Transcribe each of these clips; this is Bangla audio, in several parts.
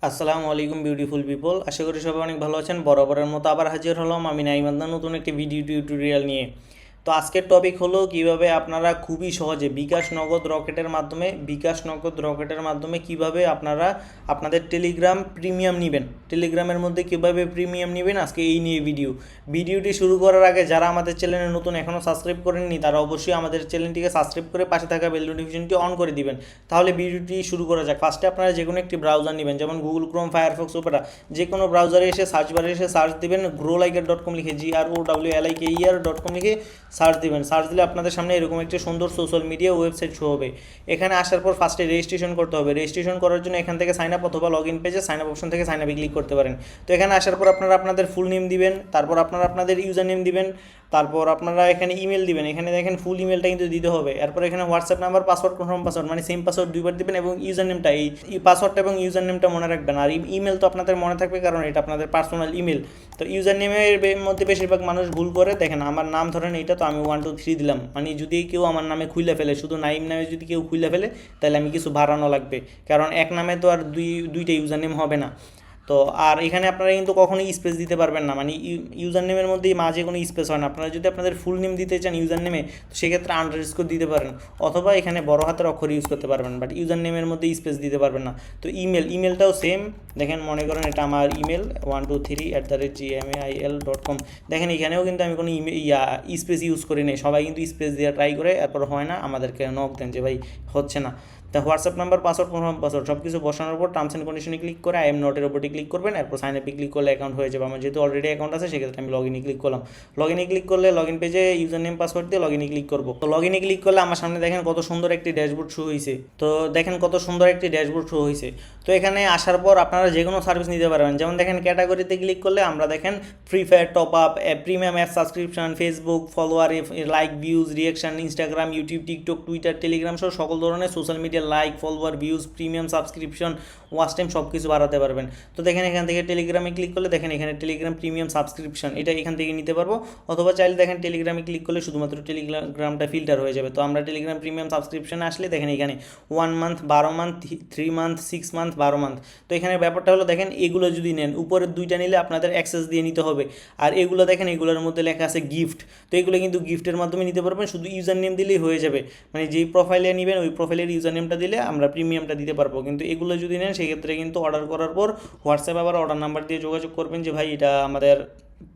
আসসালামু আলাইকুম বিউটিফুল পিপল, আশা করি সবাই অনেক ভালো আছেন। বরাবরের মতো আবার হাজির হলাম আমি নাইমান্দান নতুন একটি ভিডিও টিউটোরিয়াল নিয়ে। তো আজকের টপিক হলো কিভাবে আপনারা খুবই সহজে বিকাশ নগদ রকেটের মাধ্যমে কিভাবে আপনারা আপনাদের টেলিগ্রাম প্রিমিয়াম নেবেন, টেলিগ্রামের মধ্যে কিভাবে প্রিমিয়াম নেবেন, আজকে এই নিয়ে ভিডিওটি শুরু করার আগে যারা আমাদের চ্যানেলে নতুন এখনও সাবস্ক্রাইব করেননি তারা অবশ্যই আমাদের চ্যানেলটিকে সাবস্ক্রাইব করে পাশে থাকা বেল নোটিফিকেশনটি অন করে দিবেন। তাহলে ভিডিওটি শুরু করা যাক। ফার্স্টে আপনারা যে কোনো একটি ব্রাউজার নেবেন, যেমন গুগল ক্রোম, ফায়ারফক্স, ওপেরা, যে কোনো ব্রাউজারে এসে সার্চ বারে এসে সার্চ দিবেন growliker.com লিখে, growliker.com লিখে সার্চ দিবেন। সার্চ দিলে আপনাদের সামনে এরকম একটি সুন্দর সোশ্যাল মিডিয়া ওয়েবসাইট শো হবে। এখানে আসার পর ফার্স্টে রেজিস্ট্রেশন করতে হবে। রেজিস্ট্রেশন করার জন্য এখান থেকে সাইন আপ অথবা লগ ইন পেজে সাইন আপ অপশন থেকে সাইন আপে ক্লিক করতে পারেন। তো এখানে আসার পর আপনারা আপনাদের ফুল নেম দিবেন, তারপর আপনারা আপনাদের ইউজার নেম দিবেন, তারপর আপনারা এখানে ইমেল দিবেন। এখানে দেখেন ফুল ইমেলটা কিন্তু দিতে হবে। এরপর এখানে WhatsApp number, password, confirm password, মানে সেম পাসওয়ার্ড দুইবার দিবেন এবং ইউজার নেমটা এই পাসওয়ার্ডটা এবং ইউজার নেমটা মনে রাখবেন। আর ইমেল তো আপনাদের মনে থাকবে কারণ এটা আপনাদের পার্সোনাল ইমেল। তো ইউজার নেমের মধ্যে বেশিরভাগ মানুষ ভুল করে। দেখেন আমার নাম ধরেন এইটা, তো আমি 1 2 3 দিলাম, মানে যদি কেউ আমার নামে খুইলে ফেলে, শুধু নাইম নামে যদি কেউ খুইলে ফেলে তাহলে আমি কিছু বাড়ানো লাগবে, কারণ এক নামে তো আর দুইটা ইউজার নেম হবে না। তো আর এখানে আপনারা কিন্তু কখনোই স্পেস দিতে পারবেন না, মানে ইউজার নেমের মধ্যে মাঝে কোনো স্পেস হয় না। আপনারা যদি আপনাদের ফুল নেম দিতে চান ইউজার নেমে, তো সেক্ষেত্রে আন্ডারস্কোর দিতে পারেন, অথবা এখানে বড় হাতের অক্ষর ইউজ করতে পারবেন, বাট ইউজার নেমের মধ্যে স্পেস দিতে পারবেন না। তো ইমেলটাও সেম। দেখেন মনে করেন এটা আমার ইমেল 123@gmail.com। দেখেন এখানেও কিন্তু আমি কোনো স্পেস ইউজ করি নাই। সবাই কিন্তু স্পেস দিয়ে ট্রাই করে, এরপর হয় না, আমাদেরকে নক দেন যে ভাই হচ্ছে না। তা WhatsApp number, password, confirm password সব কিছু বসানোর পর টার্মস অ্যান্ড কন্ডিশনে ক্লিক করে আই এম নটের উপরটি ক্লিক করবেন। এরপর সাইন আপে ক্লিক করলে অ্যাকাউন্ট হয়ে যাবে। আমার যেহেতু অলরেডি অ্যাকাউন্ট আছে সেক্ষেত্রে আমি লগ ইনে ক্লিক করলাম। লগ ইনে ক্লিক করলে লগ ইন পেজে ইউজার নেম পাসওয়ার্ড দিয়ে লগ ইনে ক্লিক করবো। তো লগ ইনে ক্লিক করলে আমার সামনে দেখেন কত সুন্দর একটি ড্যাশবোর্ড শো হয়েছে। তো এখানে আসার পর আপনারা যে কোনো সার্ভিস নিতে পারবেন। যেমন দেখেন ক্যাটাগরিতে ক্লিক করলে আমরা দেখেন free fire top up, premium app subscription, Facebook follower, like, views, reaction, Instagram, YouTube, TikTok, Twitter, Telegram সহ সকল ধরনের social media, like, follower, views, premium subscription, watch time সব কিছু বাড়াতে পারবেন। তো দেখেন এখান থেকে টেলিগ্রামে ক্লিক করলে দেখেন এখানে টেলিগ্রাম প্রিমিয়াম সাবস্ক্রিপশন, এটা এখান থেকে নিতে পারবো। অথবা চাইলে দেখেন টেলিগ্রামে ক্লিক করলে শুধুমাত্র টেলিগ্রামটা ফিল্টার হয়ে যাবে। তো আমরা টেলিগ্রাম প্রিমিয়াম সাবস্ক্রিপশনে আসলে দেখেন এখানে 1 month, 12 month, 3 month, 6 month, 12 month. তো এখানে ব্যাপারটা হলো দেখেন এগুলো যদি নেন উপরের দুইটা নিলে আপনাদের অ্যাক্সেস দিয়ে নিতে হবে। আর এগুলো দেখেন এগুলোর মধ্যে লেখা আছে গিফট। তো এগুলো কিন্তু গিফটের মাধ্যমে নিতে পারবেন, শুধু ইউজার নেম দিলেই হয়ে যাবে। মানে যেই প্রোফাইলে নেবেন ওই প্রোফাইলের ইউজার নেমটা দিলে আমরা প্রিমিয়ামটা দিতে পারবো। কিন্তু এগুলো যদি নেন সেক্ষেত্রে কিন্তু অর্ডার করার পর হোয়াটসঅ্যাপে আবার অর্ডার নাম্বার দিয়ে যোগাযোগ করবেন যে ভাই এটা আমাদের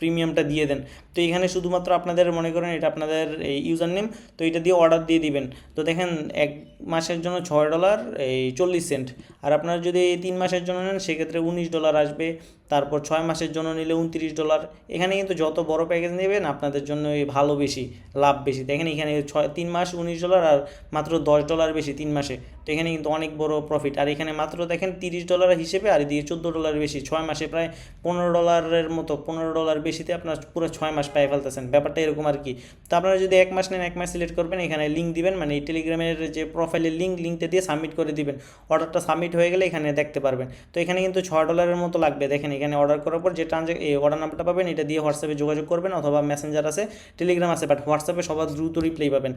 প্রিমিয়ামটা দিয়ে দেন। তো এখানে শুধুমাত্র আপনাদের মনে করেন এটা আপনাদের এই ইউজার নেম, তো এটা দিয়ে অর্ডার দিয়ে দিবেন। তো দেখেন 1 মাসের জন্য $6.40। আর আপনারা যদি 3 মাসের জন্য নেন সেক্ষেত্রে $19 আসবে। তারপর 6 মাসের জন্য নিলে $29। এখানে কিন্তু যত বড় প্যাকেজ নেবেন আপনাদের জন্য ভালো, বেশি লাভ বেশি। দেখেন এখানে 3 মাস $19 আর মাত্র $10 বেশি 3 মাসে। তো এখানে কিন্তু অনেক বড় প্রফিট। আর এখানে মাত্র দেখেন $30 হিসেবে, আর এদিকে $14 বেশি, 6 মাসে প্রায় $15 মতো, $15 বেশিতে আপনার পুরো 6 মাস পাই ফেলতেছেন। ব্যাপারটা এরকম আর কি। তো আপনারা যদি 1 মাস নেন 1 মাস সিলেক্ট করবেন, এখানে লিঙ্ক দিবেন, মানে টেলিগ্রামের যে প্রোফাইলের লিঙ্কটা দিয়ে সাবমিট করে দিবেন। অর্ডারটা সাবমিট হয়ে গেলে এখানে দেখতে পারবেন। তো এখানে কিন্তু $6 মতো লাগবে। দেখেন এখানে অর্ডার করার পর যে অর্ডার নাম্বারটা পাবেন এটা দিয়ে হোয়াটসঅ্যাপে যোগাযোগ করবেন, অথবা মেসেঞ্জার আছে, টেলিগ্রাম আছে, বাট হোয়াটসঅ্যাপে সবার দ্রুত রিপ্লাই পাবেন।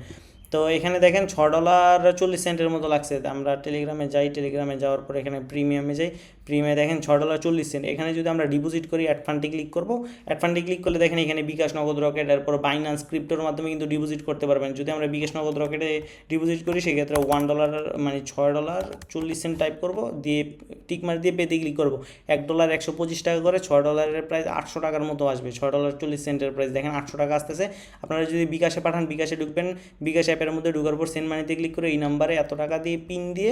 তো এখানে দেখেন $6.40 মতো লাগছে। আমরা টেলিগ্রামে যাই, টেলিগ্রামে যাওয়ার পর এখানে প্রিমিয়ামে যাই, প্রিমিয়ামে দেখেন $6.40। এখানে যদি আমরা ডিপোজিট করি অ্যাড ফান্ডে ক্লিক করবো। অ্যাড ফান্ডে ক্লিক করলে দেখেন এখানে বিকাশ নগদ রকেট, এরপর বাইন্যান্স ক্রিপ্টোর মাধ্যমে কিন্তু ডিপোজিট করতে পারবেন। যদি আমরা বিকাশ নগদ রকেটে ডিপোজিট করি সেক্ষেত্রে $1 মানে $6.40 টাইপ করবো, দিয়ে টিকমার দিয়ে পেতে ক্লিক করবো। $1 125 টাকা করে, $6 প্রাইস 800 টাকার মতো আসবে। $6.40 প্রাইস দেখেন 800 টাকা আসতেছে। আপনারা যদি বিকাশে পাঠান, বিকাশে ঢুকবেন, বিকাশ অ্যাপের মধ্যে ঢুকার পর সেন্ড মানিতে ক্লিক করে এই নাম্বারে এত টাকা দিয়ে পিন দিয়ে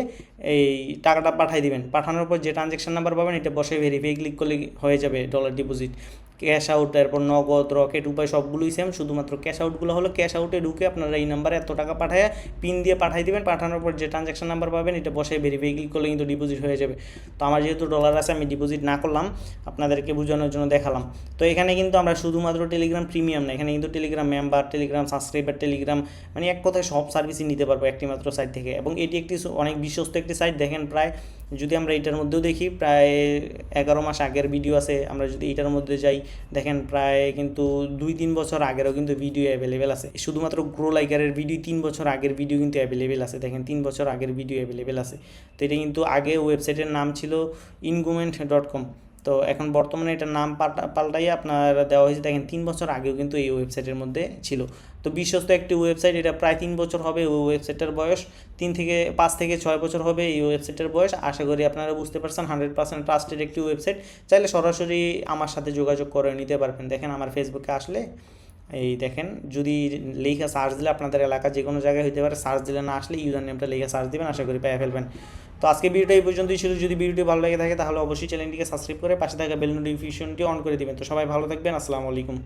এই টাকাটা পাঠিয়ে দিবেন। পাঠানোর পর যে ট্রানজ্যাকশন নাম্বার পাবেন এটা বসে ভেরিফাই ক্লিক করলে হয়ে যাবে ডলার ডিপোজিট। ক্যাশ আউট, তারপর নগদ, রকেট, উপায় সবগুলোই সেম, শুধুমাত্র ক্যাশ আউটগুলো হলো ক্যাশ আউটে ঢুকে আপনারা এই নাম্বারে এত টাকা পাঠায় পিন দিয়ে পাঠিয়ে দেবেন। পাঠানোর পর যে ট্রানজ্যাকশন নাম্বার পাবেন এটা বসে ভেরিফাই ক্লিক করলে কিন্তু ডিপোজিট হয়ে যাবে। তো আমার যেহেতু ডলার আছে আমি ডিপোজিট না করলাম, আপনাদেরকে বোঝানোর জন্য দেখালাম। তো এখানে কিন্তু আমরা শুধুমাত্র টেলিগ্রাম প্রিমিয়াম না, এখানে কিন্তু Telegram member, Telegram subscriber, Telegram মানে এক কথায় সব সার্ভিসই নিতে পারবো একটি মাত্র সাইট থেকে। এবং এটি একটি অনেক বিশ্বস্ত একটি সাইট। দেখেন প্রায় যদি আমরা এটার মধ্যেও দেখি প্রায় 11 মাস আগের ভিডিও আছে। আমরা যদি এটার মধ্যে যাই দেখেন প্রায় কিন্তু 2-3 বছর আগেরও কিন্তু ভিডিও অ্যাভেলেবেল আছে। শুধুমাত্র গ্রো লাইকারের ভিডিও 3 বছর আগের ভিডিও কিন্তু অ্যাভেলেবেল আছে। দেখেন 3 বছর আগের ভিডিও অ্যাভেলেবেল আছে। তো এটা কিন্তু আগে ওয়েবসাইটের নাম ছিল ingument.com। তো এখন বর্তমানে এটার নাম পাল্টাইয়ে আপনার দেওয়া হয়েছে। দেখেন 3 বছর আগেও কিন্তু এই ওয়েবসাইটের মধ্যে ছিল। তো বিশ্বস্ত একটি ওয়েবসাইট, এটা প্রায় 3 বছর হবে ওই ওয়েবসাইটটার বয়স, 5 থেকে 6 বছর হবে এই ওয়েবসাইটের বয়স। আশা করি আপনারা বুঝতে পারছেন 100% ট্রাস্টেড একটি ওয়েবসাইট। চাইলে সরাসরি আমার সাথে যোগাযোগ করে নিতে পারবেন। দেখেন আমার ফেসবুকে আসলে এই দেখেন যদি লেখা সার্চ দিলে আপনাদের এলাকা যে কোনো জায়গায় হতে পারে, সার্চ দিলে না আসলে ইউজার নেমটা লেখা সার্চ দিবেন, আশা করি পেয়ে ফেলবেন। তো আজকে ভিডিওটা এই পর্যন্তই ছিল। যদি ভিডিওটি ভালো লেগে থাকে তাহলে অবশ্যই চ্যানেলটিকে সাবস্ক্রাইব করে পাশে থাকা বেল নোটিফিকেশনটি অন করে দিবেন। তো সবাই ভালো থাকবেন, আসসালামু আলাইকুম।